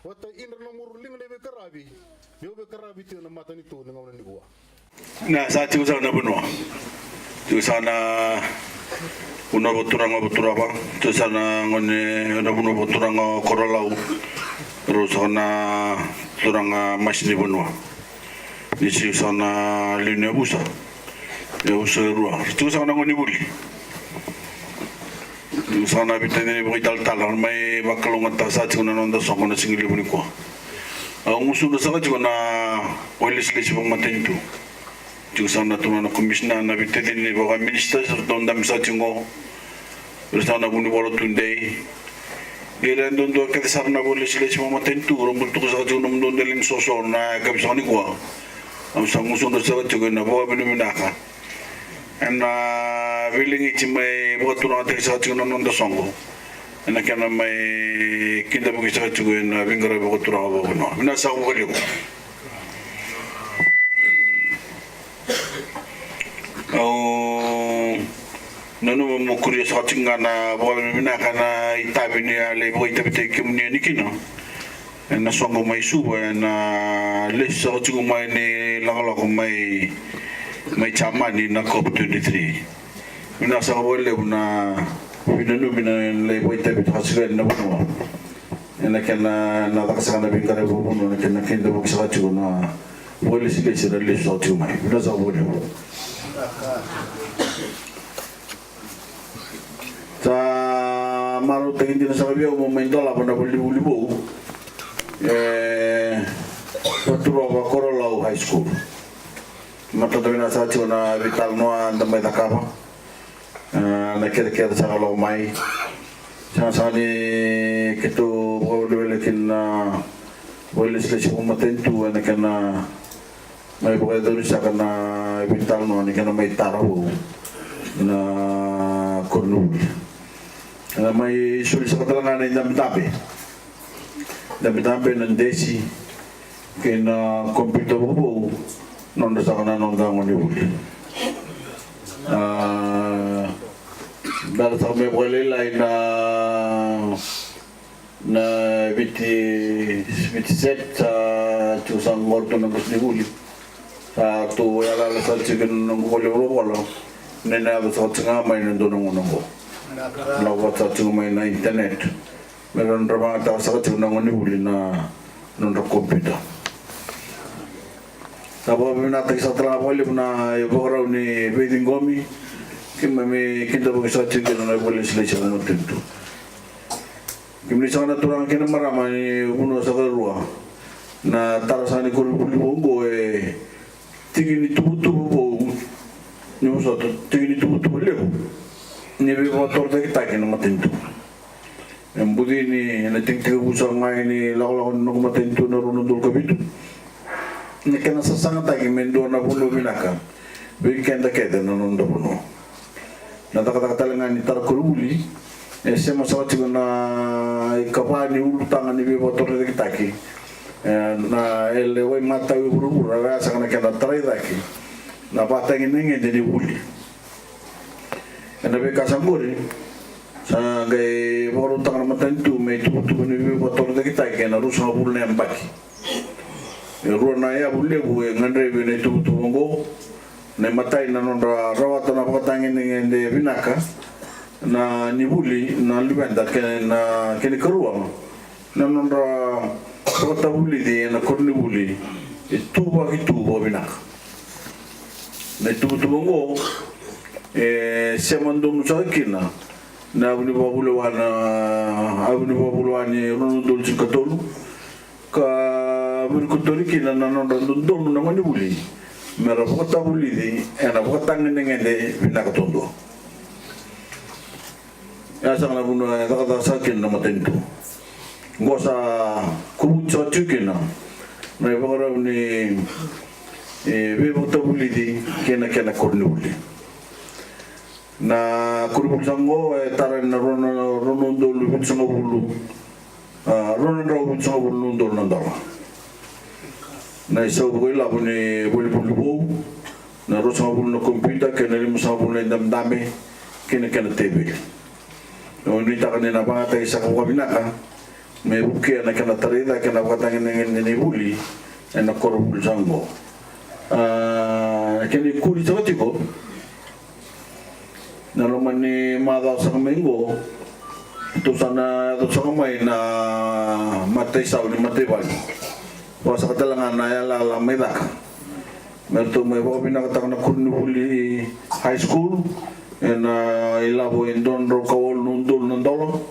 Wata inra na muruling na bekarabi. Yo bekarabi tu na mata ni tu na ngawna ni gua. Na sa tiu sa na bunwa. Tiu sa na una boturanga boturaba. Tiu sa na ngone na bunwa boturanga korolau. Terus na turanga masni bunwa. Di tiu sa na line busa. Ya usa ruah. Tiu sa na ngoni buli. Tiu sa na bitene ni boital talar mai bakalonga ta sa tiu na nonda sokona singili buni ko. Ang usul sa ka na oilis lesi pang matentu. Tiu sa na tuna na komisna na bitene ni boka minister sa tonda misa tingo. Terus na buni bolo tunday. Ira ndondo ka sa na oilis lesi pang matentu rombul tu sa tiu nom ndondelin sosor na kabisa ni ko. Ang sa usul sa ka tiu na boka binuminaka. Na willing iti may buka tunang ating sa tiu na nonda songo. Na kana may kinda mo sa tiu na bingara buka tunang abo no. Minasa ko kali ko. Nanu mo kuriya sa tinga na buka minaka na itabi ni ale buka itabi te kimni ni kino. Na songo may suba na les sa tiu may ni langala ko may chamani na COP23. Minasa ko wale na binanu binan lay boy tabi hasigan na buno. Na kana na takasa na bingara buno na kana kinda buk sa chu na wale sile sila les sa chu mai. Minasa ko wale. Sa maru tingin din sa kabiyo mo may dola pa na buli-bulibo. Paturo wa Korolau High School. Mata tu na sa tiu na vital no anda mai takapa na kira sa kalau mai sa ni ketu boleh lekin na boleh selesai pematentu na kana mai boleh terus kana vital no ni kana mai taruh na kurnu na mai suri sa katalangan na dami nandesi kena komputer bobo nonda sakana nonda ngoni buli. Dal sa me boleh lain na biti set sa tusang morto na gusto ni buli. Sa tu yala sa chicken ng buli bolo. Nena sa tsinga may nandun ng unong. Lawa sa tsinga may na internet. Meron ramang ta sa tsinga ng ngoni buli na nonda computer. Sabo bina ta sa tra bole na ibora ni beding gomi kimma me kinda bo sa tingin na bole sila sa no tinto kimni sa na turang kina marama ni uno sa ruwa na tarasani ko bongo tingin ni tubutu bo ni so tingin ni tubutu le ni be motor de kita kina matinto embudi ni na tingti usang mai ni law no matinto na runundul kabitu ni kana sa sanga tagi mendo na pulo minaka weekend kede na nondo puno na taka talangan ni tarkuruli sema sa tigo na ikapani ulutanga ni bebotor de kitaki na ele we mata we buru ra sa kana kana trai daki na patangi ninge de uli na be kasamburi sa gai bolu tanga matantu me tu ni bebotor de kitaki na rusa bulne ambaki Ruana ya bule bu ngandre bene tu bongo ne matai na nonda rawata na patangi ngende binaka na nibuli na libenda na kene karua na nonda rawata buli de na korni buli itu ba itu bo binaka ne tu bongo semando musakina na abuni babulu wana rono dol cikatolu ka berkutori kina na nonda ndon na ngani buli mera bota buli di ena bota ngende bina katondo ya sang na buno da sakin na matentu ngosa kubucho tukina na ibora ni be bota buli di kena korni buli na kurubul sango taran na rono ndolu bitsango bulu rono bitsango bulu ndolu ndala na isau boi la bune boli bulu na rosa bulu na computer kena limu sa bulu ndam dame kena tebe ni takanina pangatay sa kukabinaka may bukia na kanatarida kinapakatangin ni buli ay nakorubul sango kini kuli sa katiko na naman ni madaw sa kaminggo ito sana ito sa kamay na matay saw ni matay bal wa sa katalangan na yalala may daka merto may baka pinakatak na Kurunibuli High School and ilabo in Don Rokawol nundol nandolo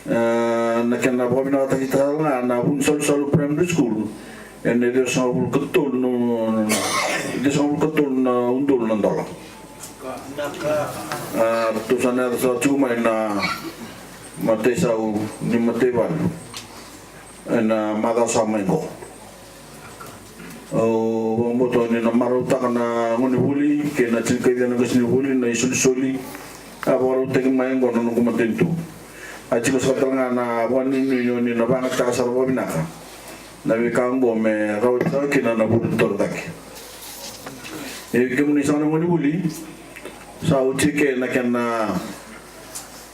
na kena baka pinakatak kita nga na Bunsol Primary School and there's a katul na undol nandolo ito sana sa chumay na matay saw ni matay bal na madasamay ko. Boto ni na maruta kana Ngunibuli ke na cingkai na Ngunibuli na isuli maruta ke main ko nung kumatintu. Aci ko sa nga na wani ni na bangat ka sa binaka. Na bikambo me rauta ke na bultor taki. E kemuni sa Ngunibuli sa uci ke na kana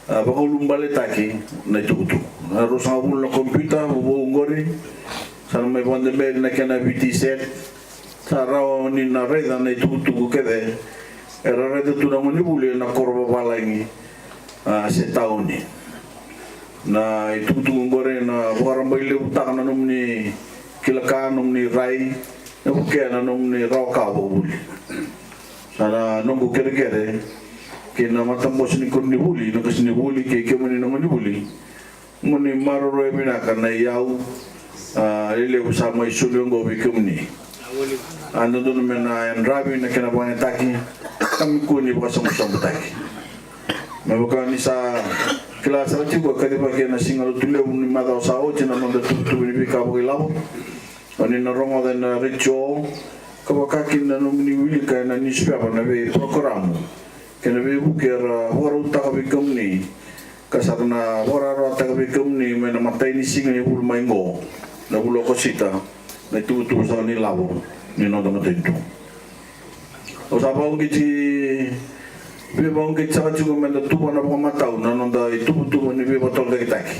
bakulumbale taki na tutu. Harus ngabul na komputer ngori sana may pandemel na kena BT7 sarao ni na reda na tutu kede era reda tu na Ngunibuli na korba balangi se tauni na tutu ngori na barang baile utak na numni kilaka numni rai na bukia na numni roka buli sana nunggu kere kena matamos ni Ngunibuli na Ngunibuli ke kemani na Ngunibuli muni maroro emina kana yau ile usama isulungo bikumni ando dun mena en rabi na kena banya taki kami kuni basa musam taki mabuka ni sa kelas rati ko kadi bagi na singal tule ni mada sao china manda tu ni bika bo ilabo oni na rongo den richo ko kaki na no ni wili ka na ni spaba na be program kena be bukera horu ta bikumni kasarna horaro ta bikumni mena matai ni singa ni bul maingo na bulo kosita na tutu sa ni labo ni no dama tentu o sa ba ngiti be ba ngiti sa chu men tu na ba matau na no da tutu ni be botol de taki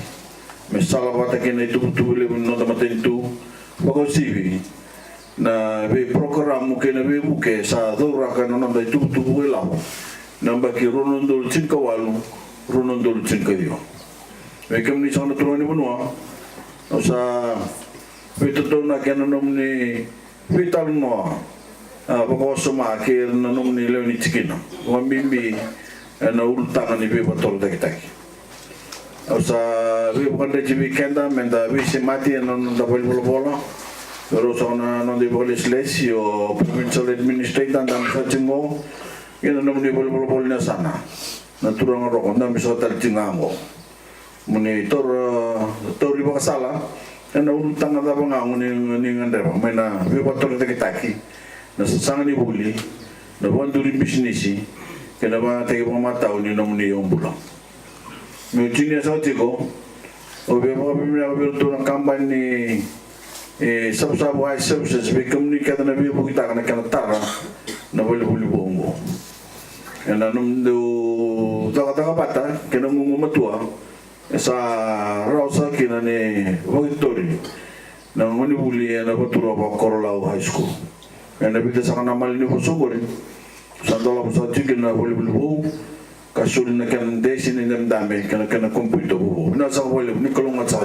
me sala ba ta ke na tutu le no dama tentu ba ko sivi na be program ke na be buke sa dora ka no da tutu we labo na ba ki ronondol cinkawalu ronondol cinkadio me kam ni sa na tro ni bunwa o sa Vito na kena nomni vital no bako soma ke na nomni leoni tikina wambimbi na ultanga ni be botol de taki osa we bande jibi kenda menda we se mati na da bola pero sona no de bolis lesio provincial administrator dan sa tingo kena nomni bol na sana na turang ro na miso tal tingango muni tor iba sala na ultang na ba nga ni ngandero may na botol de taki na sasanga ni buli na banduri business kena ba tayo pamataw ni nomni yung bulang may chinya sa tiko o be ba bimina berto ng kampanya ni sabu-sabu high services be komunikata na be bukita kana kana tara na buli bongo na nung do taka bata kena ngumatua sa rausa kina ni Victory na Ngunibuli na paturo pa Corolao High School na bigla sa kanamal ni Bosogori sa dola sa chicken na buli kasulin na kan desin ni namdame kana computer buo na sa wala ni kulong at sa